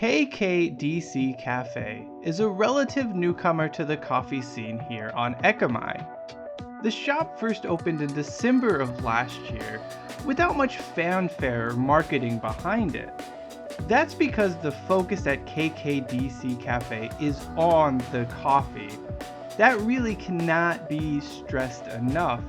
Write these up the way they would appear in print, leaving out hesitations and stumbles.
KKDC Café is a relative newcomer to the coffee scene here on Ekkamai. The shop first opened in December of last year without much fanfare or marketing behind it. That's because the focus at KKDC Café is on the coffee. That really cannot be stressed enough.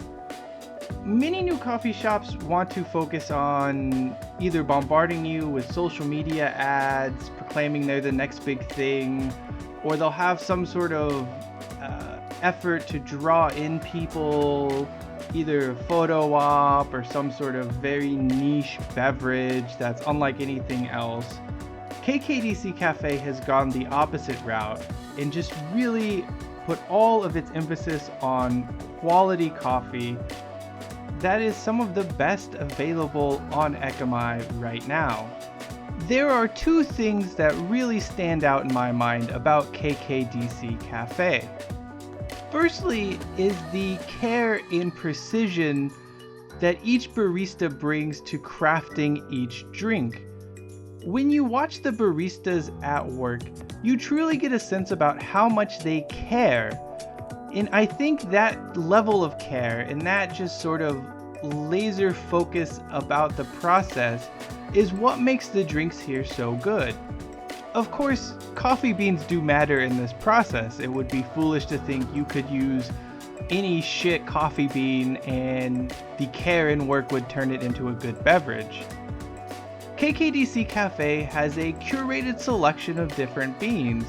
Many new coffee shops want to focus on either bombarding you with social media ads, proclaiming they're the next big thing, or they'll have some sort of effort to draw in people, either a photo op or some sort of very niche beverage that's unlike anything else. KKDC Café has gone the opposite route and just really put all of its emphasis on quality coffee that is some of the best available on Ekkamai right now. There are two things that really stand out in my mind about KKDC Café. Firstly is the care and precision that each barista brings to crafting each drink. When you watch the baristas at work, you truly get a sense about how much they care. And I think that level of care and that just sort of laser focus about the process is what makes the drinks here so good. Of course, coffee beans do matter in this process. It would be foolish to think you could use any shit coffee bean and the care and work would turn it into a good beverage. KKDC Café has a curated selection of different beans.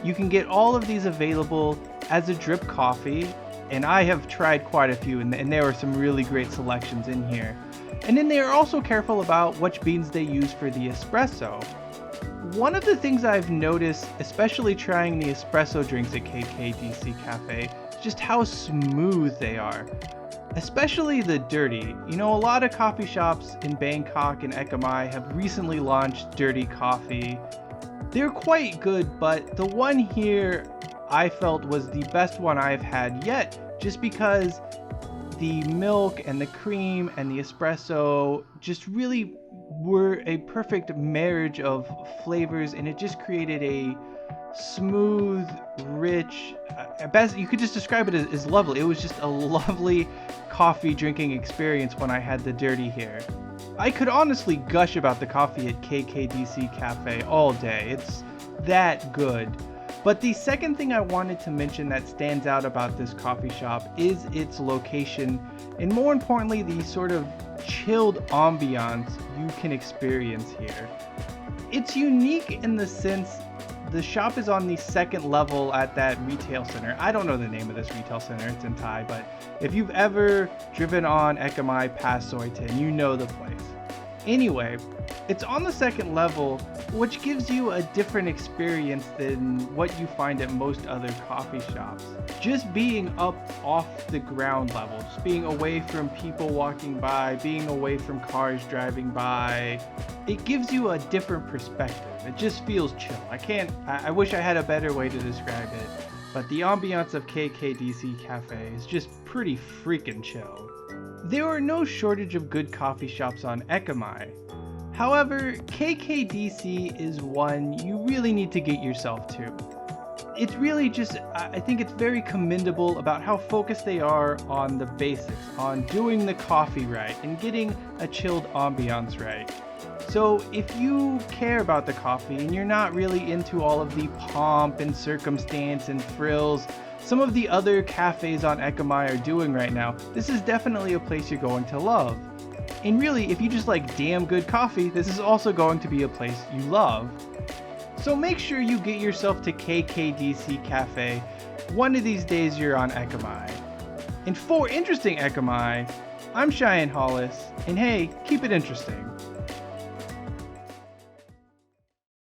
You can get all of these available as a drip coffee, and I have tried quite a few, and there are some really great selections in here. And then they are also careful about which beans they use for the espresso. One of the things I've noticed, especially trying the espresso drinks at KKDC Café, is just how smooth they are. Especially the dirty. You know, a lot of coffee shops in Bangkok and Ekkamai have recently launched dirty coffee. They're quite good, but the one here I felt was the best one I've had yet, just because the milk and the cream and the espresso just really were a perfect marriage of flavors, and it just created a smooth, rich, best you could just describe it as lovely. It was just a lovely coffee drinking experience when I had the dirty here. I could honestly gush about the coffee at KKDC Café all day. It's that good. But the second thing I wanted to mention that stands out about this coffee shop is its location, and more importantly, the sort of chilled ambiance you can experience here. It's unique in the sense the shop is on the second level at that retail center. I don't know the name of this retail center, it's in Thai, but if you've ever driven on Ekkamai past Soitin, you know the place. Anyway, it's on the second level, which gives you a different experience than what you find at most other coffee shops. Just being up off the ground level, just being away from people walking by, being away from cars driving by, it gives you a different perspective. It just feels chill. I wish I had a better way to describe it, but the ambiance of KKDC Café is just pretty freaking chill. There are no shortage of good coffee shops on Ekkamai. However, KKDC is one you really need to get yourself to. It's really just, I think it's very commendable about how focused they are on the basics, on doing the coffee right and getting a chilled ambiance right. So if you care about the coffee and you're not really into all of the pomp and circumstance and frills some of the other cafes on Ekkamai are doing right now, this is definitely a place you're going to love. And really, if you just like damn good coffee, this is also going to be a place you love. So make sure you get yourself to KKDC Café one of these days you're on Ekkamai. And for Interesting Ekkamai, I'm Cheyenne Hollis, and hey, keep it interesting.